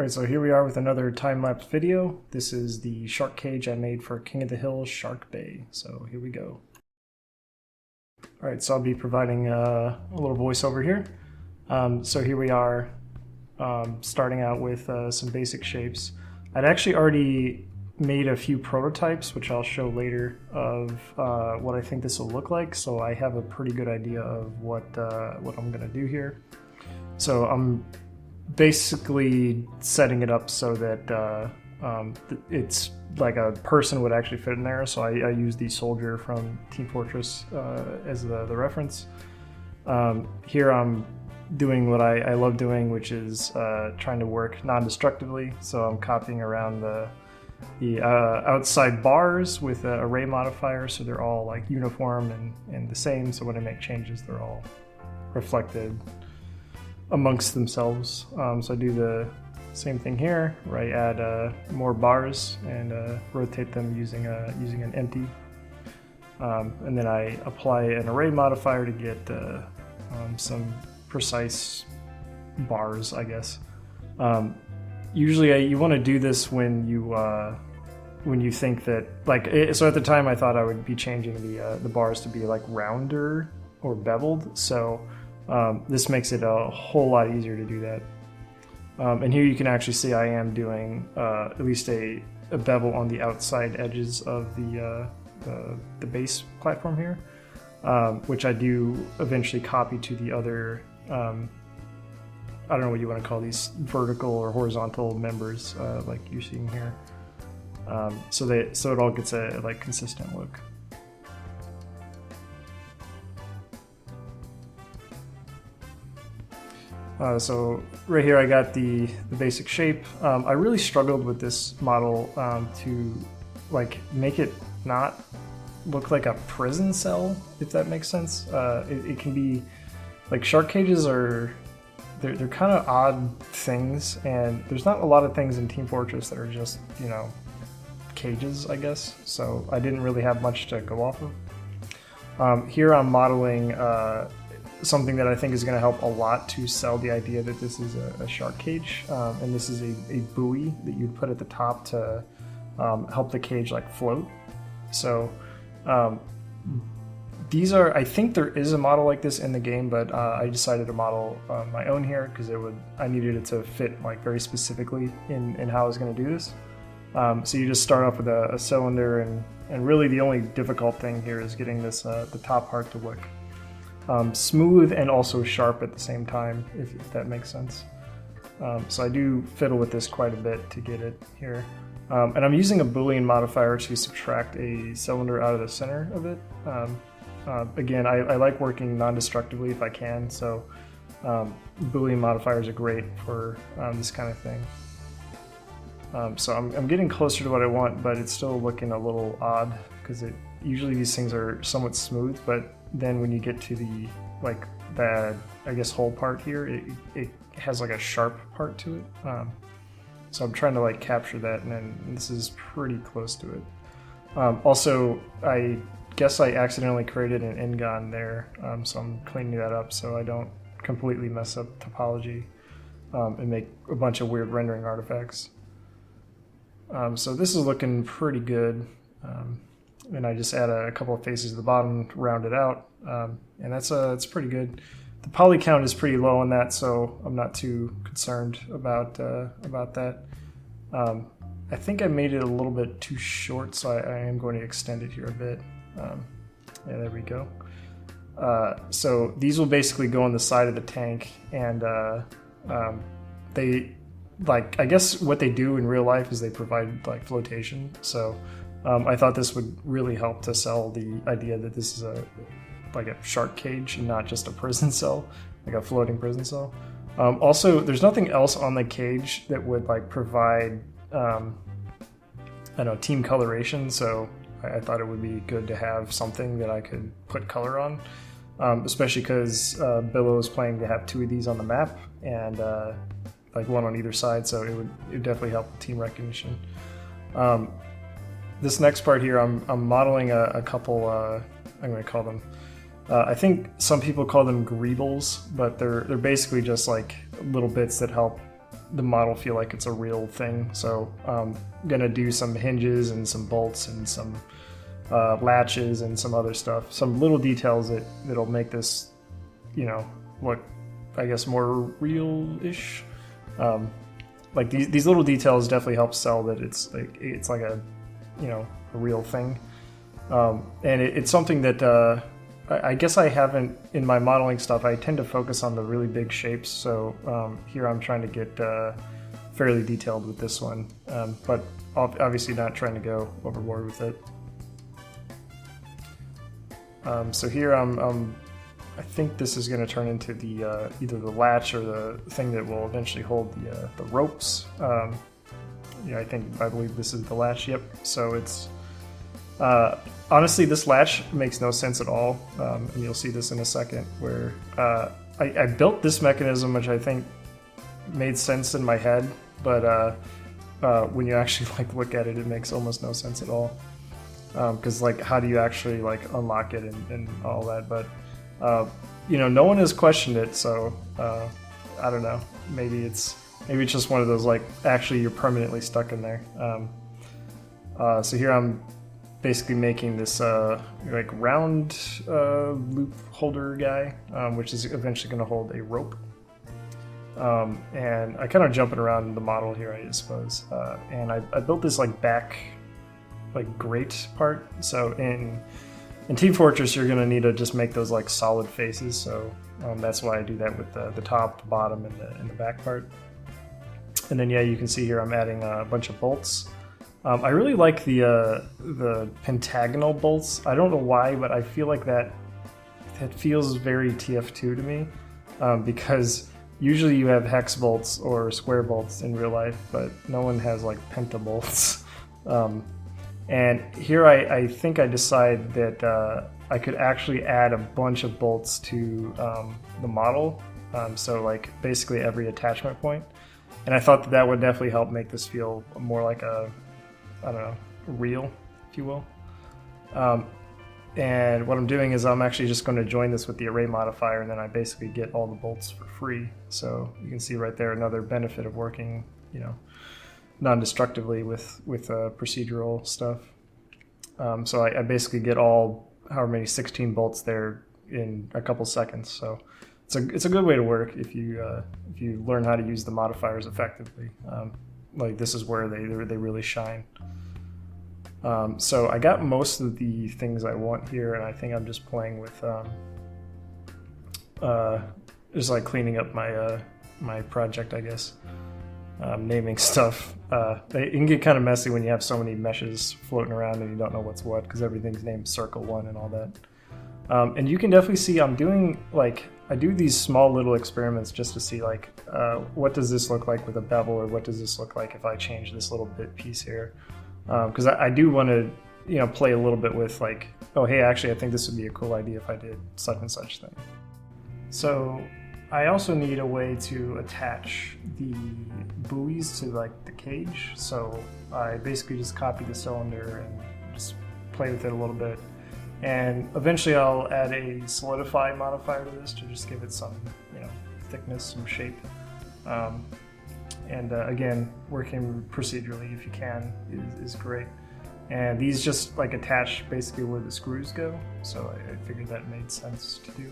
Alright, so here we are with another time-lapse video. This is the Sharkcage I made for King of the Hill Shark Bay. So here we go. Alright, so I'll be providing a little voiceover here. So here we are, starting out with some basic shapes. I'd actually already made a few prototypes, which I'll show later, of what I think this will look like. So I have a pretty good idea of what I'm going to do here. So I'm basically setting it up so that it's like a person would actually fit in there. So I use the soldier from Team Fortress as the reference. Here I'm doing what I love doing, which is trying to work non-destructively. So I'm copying around the outside bars with an array modifier, so they're all like uniform and the same. So when I make changes, they're all reflected amongst themselves. So I do the same thing here, where I add more bars and rotate them using an empty, and then I apply an array modifier to get some precise bars, I guess. Usually you want to do this when you think that, like, so at the time I thought I would be changing the bars to be like rounder or beveled, so this makes it a whole lot easier to do that. And here you can actually see I am doing at least a bevel on the outside edges of the base platform here, which I do eventually copy to the other, I don't know what you want to call these, vertical or horizontal members, like you're seeing here. So it all gets a like consistent look. So right here I got the basic shape. I really struggled with this model to like make it not look like a prison cell, if that makes sense. It can be like, shark cages are, they're kind of odd things, and there's not a lot of things in Team Fortress that are just, you know, cages, I guess. So I didn't really have much to go off of. Here I'm modeling something that I think is going to help a lot to sell the idea that this is a shark cage, and this is a buoy that you'd put at the top to help the cage like float. So these are, I think there is a model like this in the game, but I decided to model my own here because I needed it to fit like very specifically in how I was going to do this. So you just start off with a cylinder, and really the only difficult thing here is getting this the top part to look smooth and also sharp at the same time, if that makes sense. So I do fiddle with this quite a bit to get it here. And I'm using a Boolean modifier to subtract a cylinder out of the center of it. Again, I like working non-destructively if I can, so Boolean modifiers are great for this kind of thing. So I'm getting closer to what I want, but it's still looking a little odd because usually these things are somewhat smooth, but then when you get to the I guess whole part here, it has like a sharp part to it. So I'm trying to like capture that, and then this is pretty close to it. Also, I guess I accidentally created an Ngon there, so I'm cleaning that up so I don't completely mess up topology and make a bunch of weird rendering artifacts. So this is looking pretty good. And I just add a couple of faces at the bottom to round it out, and that's pretty good. The poly count is pretty low on that, so I'm not too concerned about that. I think I made it a little bit too short, so I am going to extend it here a bit. Yeah, there we go. So these will basically go on the side of the tank, and they, like, I guess what they do in real life is they provide like flotation. So I thought this would really help to sell the idea that this is like a shark cage and not just a prison cell, like a floating prison cell. Also, there's nothing else on the cage that would like provide, I don't know, team coloration. So I thought it would be good to have something that I could put color on, especially because Billow is planning to have 2 of these on the map, and like one on either side. So it would definitely help with team recognition. This next part here, I'm modeling a couple, I'm going to call them, I think some people call them greebles, but they're basically just like little bits that help the model feel like it's a real thing. So I'm gonna do some hinges and some bolts and some latches and some other stuff, some little details that'll make this, you know, look, I guess, more real-ish. Like these little details definitely help sell that it's like a, you know, a real thing. And it's something that I guess I haven't, in my modeling stuff, I tend to focus on the really big shapes. So here I'm trying to get fairly detailed with this one, but obviously not trying to go overboard with it. So here I think this is going to turn into the either the latch or the thing that will eventually hold the ropes. Yeah, I believe this is the latch. Yep. So it's honestly, this latch makes no sense at all, and you'll see this in a second. Where I built this mechanism, which I think made sense in my head, but when you actually like look at it, it makes almost no sense at all. Because like, how do you actually like unlock it and all that? But you know, no one has questioned it, so I don't know. Maybe it's just one of those like actually you're permanently stuck in there. So here I'm basically making this like round loop holder guy, which is eventually going to hold a rope. And I kind of jumping around the model here, I suppose. And I built this like back like grate part. So in Team Fortress, you're going to need to just make those like solid faces. So that's why I do that with the top, bottom, and the back part. And then yeah, you can see here I'm adding a bunch of bolts. I really like the pentagonal bolts. I don't know why, but I feel like that feels very TF2 to me, because usually you have hex bolts or square bolts in real life, but no one has like pentabolts. And here I think I decide that I could actually add a bunch of bolts to the model, so like basically every attachment point. And I thought that would definitely help make this feel more like a, I don't know, real, if you will. And what I'm doing is I'm actually just going to join this with the array modifier, and then I basically get all the bolts for free. So you can see right there another benefit of working, you know, non-destructively with procedural stuff. So I basically get all however many 16 bolts there in a couple seconds. So it's a good way to work if you learn how to use the modifiers effectively. Like this is where they really shine. So I got most of the things I want here, and I think I'm just playing with just like cleaning up my my project, I guess. Naming stuff. It can get kind of messy when you have so many meshes floating around and you don't know what's what, because everything's named Circle 1 and all that. And you can definitely see I'm doing, like, I do these small little experiments just to see, like, what does this look like with a bevel, or what does this look like if I change this little bit piece here. Because I do want to, you know, play a little bit with, like, oh, hey, actually, I think this would be a cool idea if I did such and such thing. So I also need a way to attach the buoys to like the cage. So I basically just copy the cylinder and just play with it a little bit. And eventually I'll add a solidify modifier to this to just give it some, you know, thickness, some shape. And again, working procedurally if you can is great. And these just like attach basically where the screws go. So I figured that made sense to do.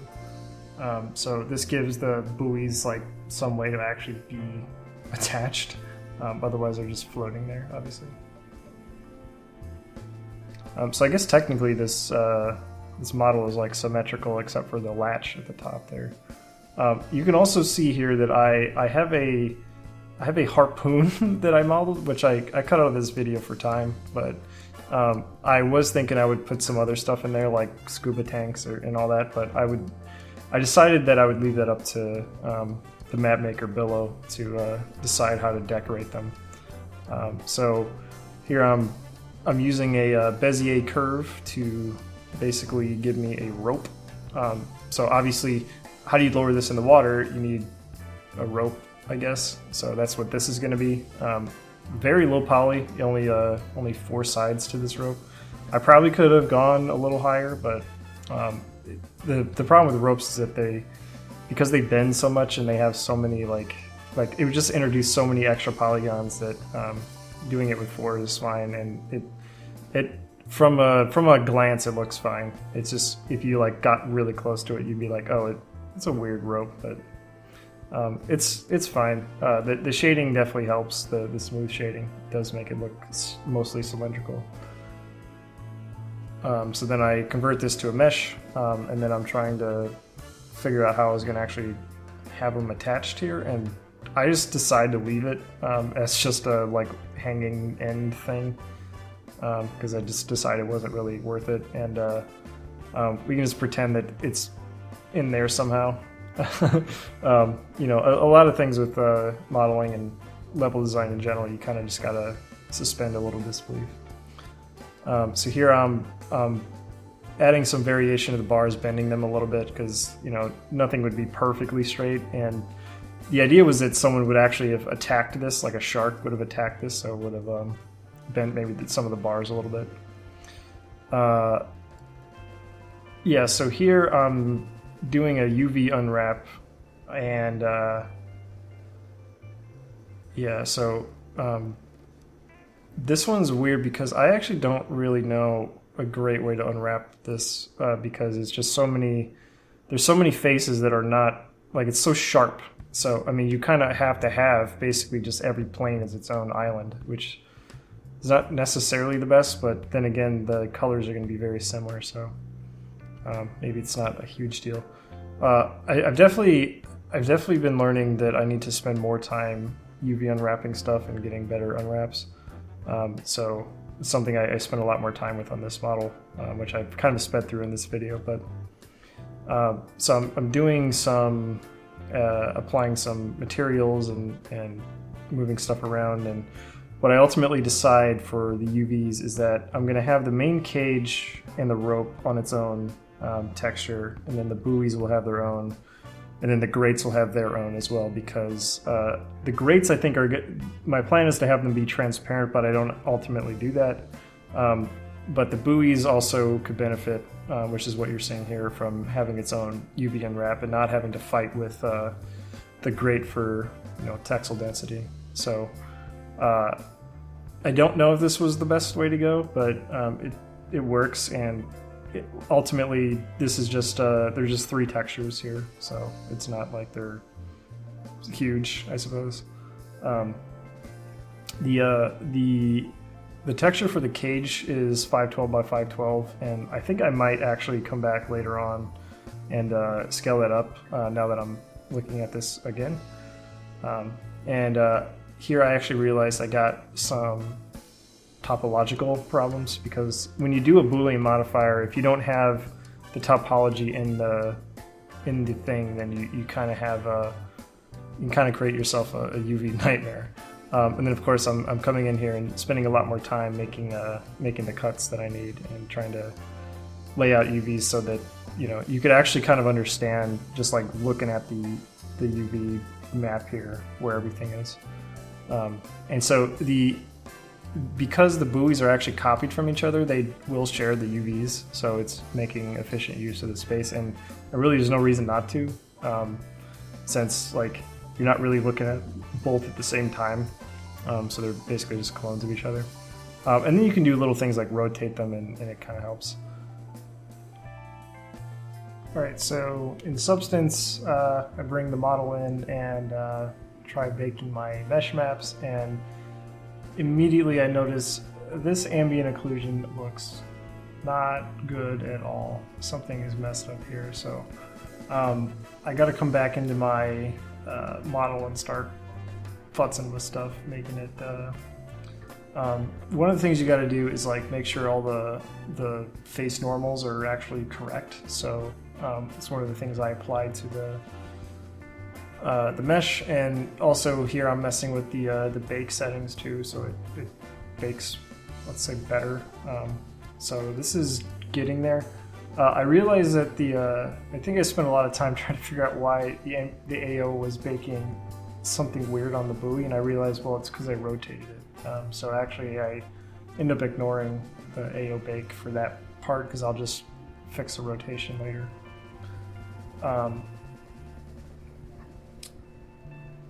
So this gives the buoys like some way to actually be attached. Otherwise they're just floating there, obviously. So I guess technically this model is like symmetrical except for the latch at the top there. You can also see here that I have a harpoon that I modeled, which I cut out of this video for time, but I was thinking I would put some other stuff in there like scuba tanks and all that, but I decided that I would leave that up to the map maker Billow to decide how to decorate them. So here I'm using a Bezier curve to basically give me a rope. So obviously, how do you lower this in the water? You need a rope, I guess. So that's what this is going to be. Very low poly, only 4 sides to this rope. I probably could have gone a little higher, but the problem with the ropes is that because they bend so much and they have so many like like it would just introduce so many extra polygons that doing it with 4 is fine, and it from a glance it looks fine. It's just if you like got really close to it, you'd be like, oh, it's a weird rope, but it's fine. The shading definitely helps. The smooth shading does make it look mostly cylindrical. So then I convert this to a mesh, and then I'm trying to figure out how I was going to actually have them attached here, and I just decided to leave it as just a like hanging end thing, because I just decided it wasn't really worth it, and we can just pretend that it's in there somehow. You know, a lot of things with modeling and level design in general, you kind of just gotta suspend a little disbelief. So here I'm adding some variation to the bars, bending them a little bit, because you know nothing would be perfectly straight, and the idea was that someone would actually have attacked this, like a shark would have attacked this, so it would have bent maybe some of the bars a little bit. Yeah, so here I'm doing a UV unwrap, and yeah, so this one's weird because I actually don't really know a great way to unwrap this, because it's just there's so many faces that are not, like, it's so sharp. So, I mean, you kind of have to have basically just every plane as its own island, which is not necessarily the best, but then again, the colors are going to be very similar, so maybe it's not a huge deal. I've definitely been learning that I need to spend more time UV unwrapping stuff and getting better unwraps. So it's something I spend a lot more time with on this model, which I've kind of sped through in this video. But so I'm doing some applying some materials and moving stuff around. And what I ultimately decide for the UVs is that I'm going to have the main cage and the rope on its own texture, and then the buoys will have their own, and then the grates will have their own as well, because the grates, I think, are good. My plan is to have them be transparent, but I don't ultimately do that. But the buoys also could benefit, which is what you're seeing here, from having its own UV unwrap and not having to fight with the grate for, you know, textile density. So I don't know if this was the best way to go, but it works, and ultimately this is just there's just 3 textures here, so it's not like they're huge, I suppose. The texture for the cage is 512 by 512, and I think I might actually come back later on and scale that up now that I'm looking at this again. Here I actually realized I got some topological problems, because when you do a Boolean modifier, if you don't have the topology in the thing, then you kind of have you can kind of create yourself a UV nightmare. And then of course I'm coming in here and spending a lot more time making the cuts that I need and trying to lay out UVs so that, you know, you could actually kind of understand, just like looking at the UV map here, where everything is. And so because the buoys are actually copied from each other, they will share the UVs, so it's making efficient use of the space, and really there's no reason not to, since like you're not really looking at both at the same time, so they're basically just clones of each other. And then you can do little things like rotate them, and it kind of helps. Alright, so in Substance, I bring the model in and try baking my mesh maps, and immediately I notice this ambient occlusion looks not good at all. Something is messed up here, so I gotta come back into my model and start futzing with stuff, making it one of the things you gotta do is like make sure all the face normals are actually correct. So it's one of the things I applied to the mesh, and also here I'm messing with the bake settings too, so it bakes, let's say, better. So this is getting there. I realized that I think I spent a lot of time trying to figure out why the AO was baking something weird on the buoy, and I realized, well, it's because I rotated it. So actually I end up ignoring the AO bake for that part, because I'll just fix the rotation later.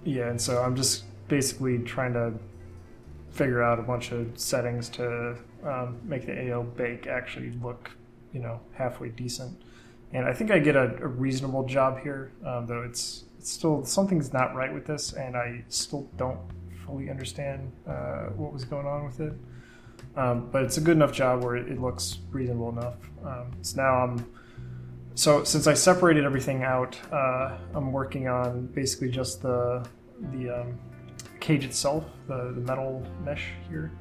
Yeah, and so I'm just basically trying to figure out a bunch of settings to make the AO bake actually look, halfway decent. And I think I get a reasonable job here, though it's still, something's not right with this, and I still don't fully understand what was going on with it. But it's a good enough job where it looks reasonable enough. So now so since I separated everything out, I'm working on basically just the cage itself, the metal mesh here.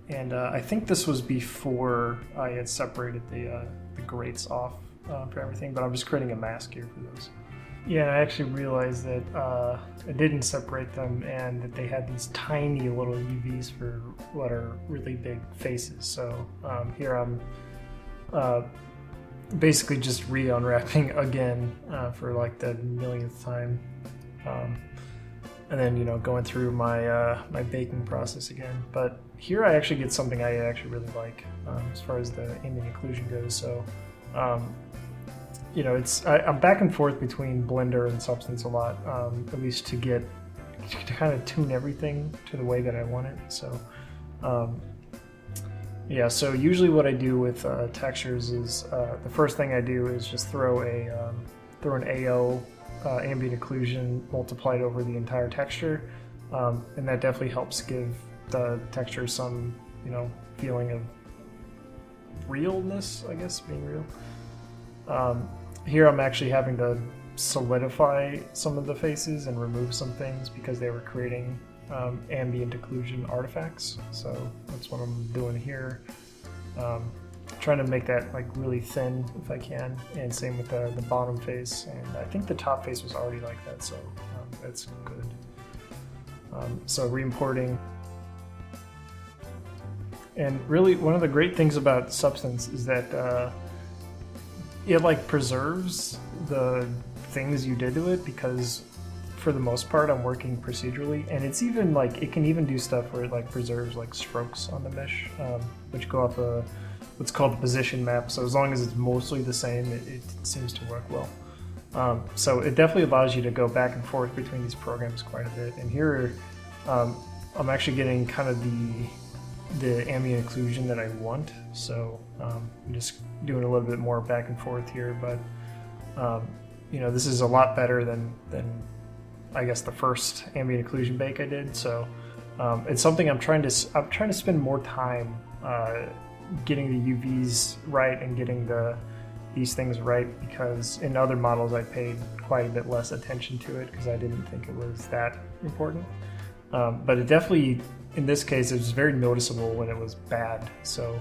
And I think this was before I had separated the grates off for everything, but I'm just creating a mask here for those. Yeah, and I actually realized that I didn't separate them and that they had these tiny little UVs for what are really big faces. So here I'm basically just re-unwrapping again for like the millionth time. And then, going through my my baking process again. But here I actually get something I actually really like as far as the ambient occlusion goes. So, I'm back and forth between Blender and Substance a lot, at least to kind of tune everything to the way that I want it. So, so usually what I do with textures is the first thing I do is just throw an AO ambient occlusion multiplied over the entire texture, and that definitely helps give the texture some feeling of realness, I guess, being real. Here I'm actually having to solidify some of the faces and remove some things because they were creating ambient occlusion artifacts, so that's what I'm doing here. Trying to make that like really thin if I can, and same with the bottom face, and I think the top face was already like that, so that's good. So re-importing, and really one of the great things about Substance is that it like preserves the things you did to it, because for the most part I'm working procedurally, and it's even like it can even do stuff where it like preserves like strokes on the mesh, which go off what's called the position map. So as long as it's mostly the same, it seems to work well. So it definitely allows you to go back and forth between these programs quite a bit. And here I'm actually getting kind of the ambient occlusion that I want. So I'm just doing a little bit more back and forth here, but this is a lot better than I guess the first ambient occlusion bake I did. So it's something I'm trying to spend more time getting the UVs right and getting these things right, because in other models I paid quite a bit less attention to it because I didn't think it was that important. But it definitely, in this case, it was very noticeable when it was bad. So,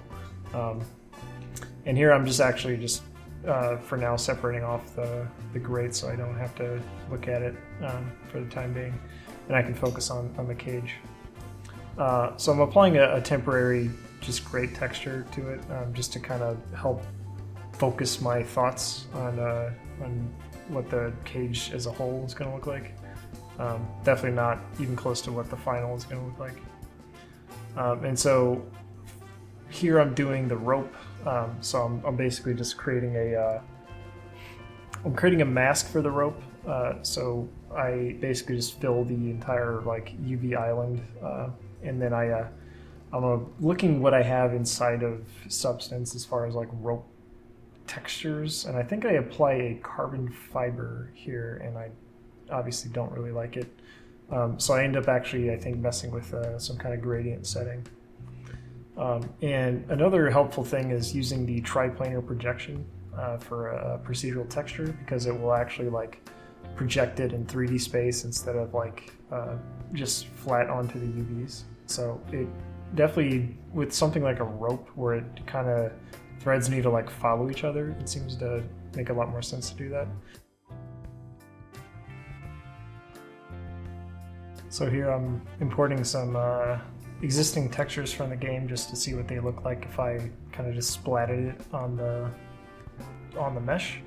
and here I'm just for now separating off the grate so I don't have to look at it for the time being, and I can focus on the cage. So I'm applying a temporary just grate texture to it, just to kind of help focus my thoughts on what the cage as a whole is going to look like. Definitely not even close to what the final is going to look like. And so here I'm doing the rope. So I'm basically just creating a mask for the rope. So I basically just fill the entire like UV island, and then I'm looking what I have inside of Substance as far as like rope textures, and I think I apply a carbon fiber here, and I obviously don't really like it. So I end up actually, I think, messing with some kind of gradient setting. And another helpful thing is using the triplanar projection for a procedural texture, because it will actually like project it in 3D space instead of like just flat onto the UVs. So it definitely, with something like a rope where it kind of threads need to like follow each other, it seems to make a lot more sense to do that. So here I'm importing some existing textures from the game just to see what they look like if I kind of just splatted it on the mesh.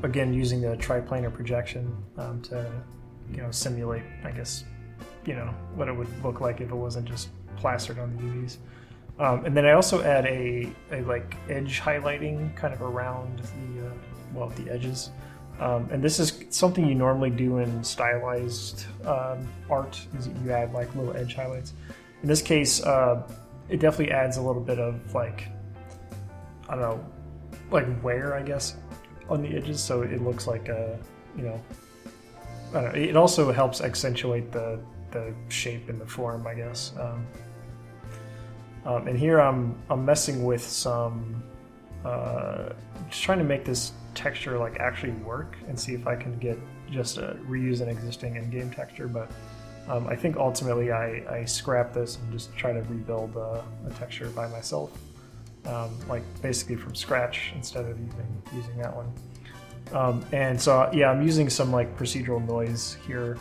Again, using the triplanar projection to simulate, I guess, what it would look like if it wasn't just plastered on the UVs. And then I also add a like edge highlighting kind of around the edges. And this is something you normally do in stylized art, is you add like little edge highlights. In this case, it definitely adds a little bit of like, I don't know, like wear, I guess, on the edges, so it looks like a, you know, I don't know. It also helps accentuate the shape and the form, I guess. And here I'm messing with some, just trying to make this texture like actually work and see if I can get just reuse an existing in-game texture. But I think ultimately I scrap this and just try to rebuild a texture by myself, like basically from scratch instead of using that one. And so yeah, I'm using some like procedural noise here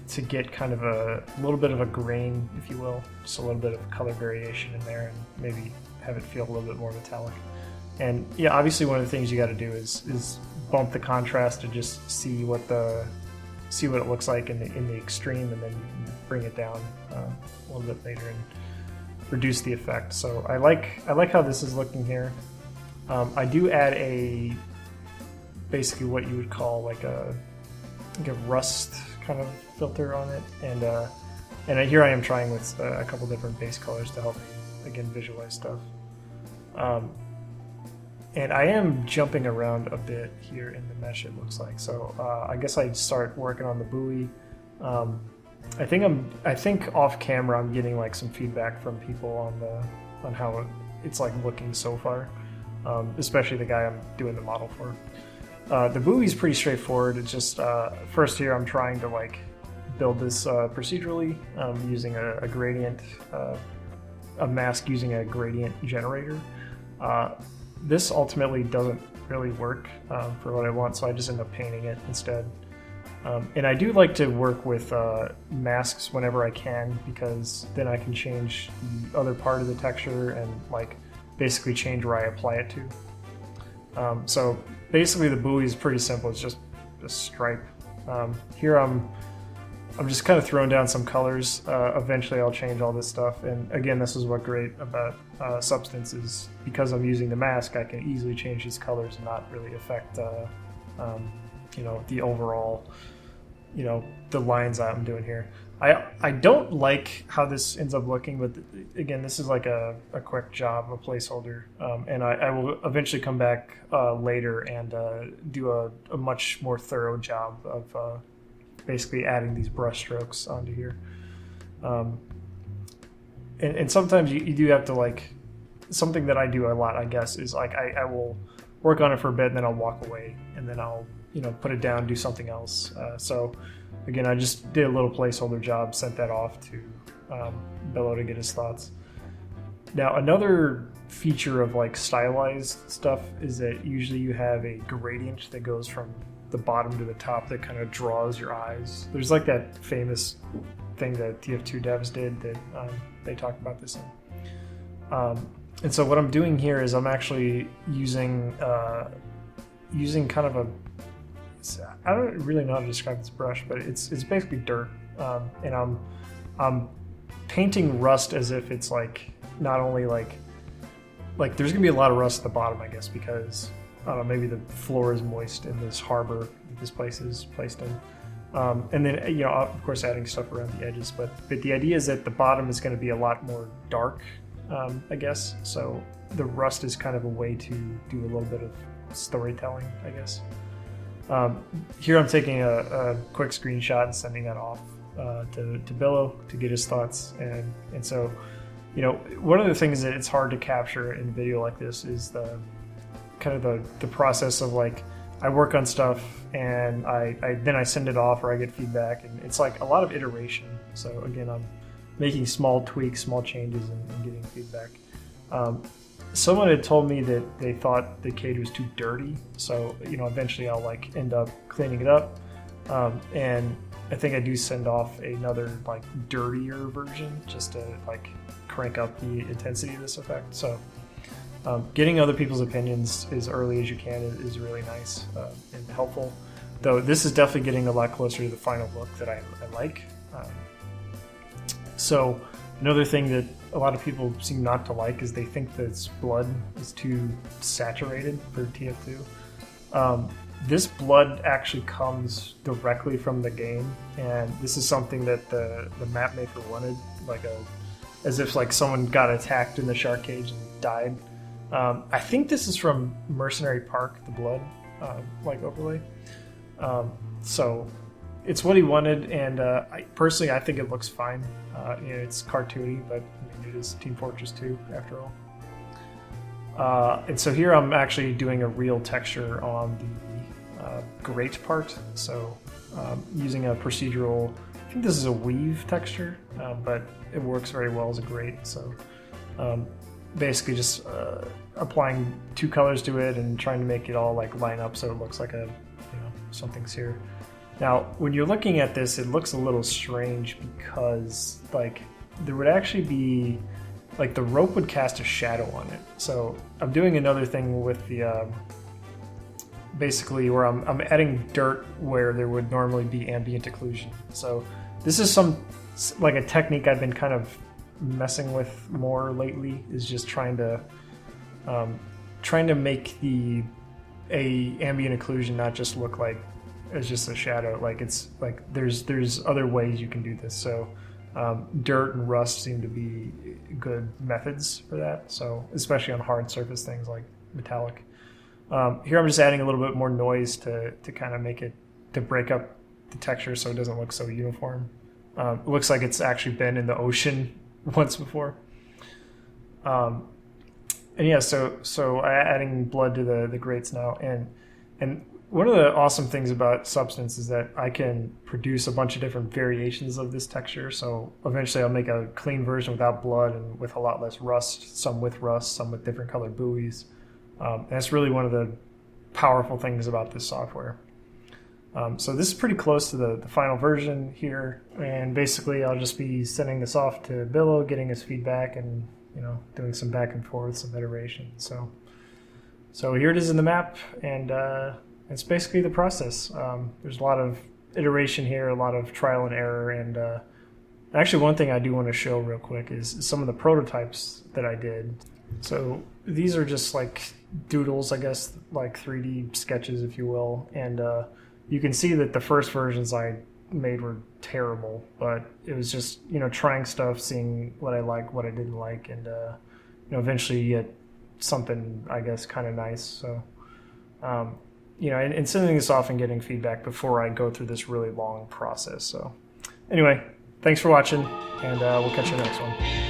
to get kind of a little bit of a grain, if you will, just a little bit of color variation in there, and maybe have it feel a little bit more metallic. And yeah, obviously one of the things you got to do is bump the contrast to just see what it looks like in the extreme, and then bring it down a little bit later and reduce the effect. So I like how this is looking here. I do add basically what you would call like a rust kind of filter on it, and here I am trying with a couple different base colors to help me again visualize stuff. And I am jumping around a bit here in the mesh, it looks like. So I guess I'd start working on the buoy. I think off camera I'm getting like some feedback from people on how it's like looking so far, especially the guy I'm doing the model for. The buoy's pretty straightforward. It's just first here I'm trying to like build this procedurally using a gradient, a mask using a gradient generator. This ultimately doesn't really work for what I want, so I just end up painting it instead. And I do like to work with masks whenever I can, because then I can change the other part of the texture and like basically change where I apply it to. So basically the buoy is pretty simple. It's just a stripe. Here I'm just kind of throwing down some colors. Eventually I'll change all this stuff. And again, this is what's great about Substance is because I'm using the mask, I can easily change these colors and not really affect you know, the overall, you know, the lines I'm doing here. I don't like how this ends up looking, but again, this is like a quick job, a placeholder, and I will eventually come back later and do a much more thorough job of basically adding these brush strokes onto here. And sometimes you do have to, like, something that I do a lot, I guess, is like I will work on it for a bit and then I'll walk away and then I'll, you know, put it down, do something else. So again, I just did a little placeholder job, sent that off to Bello to get his thoughts. Now, another feature of like stylized stuff is that usually you have a gradient that goes from the bottom to the top that kind of draws your eyes. There's like that famous thing that TF2 devs did that they talked about this in. And so what I'm doing here is I'm actually using kind of I don't really know how to describe this brush, but it's basically dirt, and I'm painting rust as if it's like not only like there's gonna be a lot of rust at the bottom, I guess, because I don't know, maybe the floor is moist in this harbor that this place is placed in, and then, you know, of course adding stuff around the edges, but the idea is that the bottom is going to be a lot more dark, I guess. So the rust is kind of a way to do a little bit of storytelling, I guess. Here I'm taking a quick screenshot and sending that off to Billo to get his thoughts, and so, you know, one of the things that it's hard to capture in a video like this is the kind of the process of, like, I work on stuff and then I send it off or I get feedback, and it's like a lot of iteration. So again, I'm making small tweaks, small changes, and getting feedback. Someone had told me that they thought the cage was too dirty, so, you know, eventually I'll like end up cleaning it up, and I think I do send off another like dirtier version just to like crank up the intensity of this effect. So getting other people's opinions as early as you can is really nice and helpful, though this is definitely getting a lot closer to the final look that I like. So another thing that a lot of people seem not to like is they think that blood is too saturated for TF2. This blood actually comes directly from the game, and this is something that the map maker wanted, like as if like someone got attacked in the Sharkcage and died. I think this is from Mercenary Park, the blood like overlay. So it's what he wanted, and I think it looks fine. It's cartoony, but I mean, it is Team Fortress 2 after all. And so here I'm actually doing a real texture on the grate part. So using a procedural, I think this is a weave texture, but it works very well as a grate. So basically just applying 2 colors to it and trying to make it all like line up so it looks like something's here. Now, when you're looking at this, it looks a little strange because like there would actually be like the rope would cast a shadow on it. So I'm doing another thing with the basically where I'm adding dirt where there would normally be ambient occlusion. So this is like a technique I've been kind of messing with more lately, is just trying to make a ambient occlusion not just look like it's just a shadow. Like it's like there's other ways you can do this. So dirt and rust seem to be good methods for that. So especially on hard surface things like metallic. Here I'm just adding a little bit more noise to kind of make it, to break up the texture so it doesn't look so uniform. It looks like it's actually been in the ocean once before. And yeah, so adding blood to the grates now, and one of the awesome things about Substance is that I can produce a bunch of different variations of this texture. So eventually I'll make a clean version without blood and with a lot less rust, some with different colored buoys. And that's really one of the powerful things about this software. So this is pretty close to the final version here, and basically I'll just be sending this off to Billo, getting his feedback, and doing some back and forth, some iteration. So here it is in the map, and it's basically the process. There's a lot of iteration here, a lot of trial and error, and actually one thing I do want to show real quick is some of the prototypes that I did. So these are just like doodles, I guess, like 3D sketches, if you will, and you can see that the first versions I made were terrible, but it was just trying stuff, seeing what I liked, what I didn't like, and eventually you get something, I guess, kind of nice. So and sending this off and getting feedback before I go through this really long process. So anyway, thanks for watching, and we'll catch you in the next one.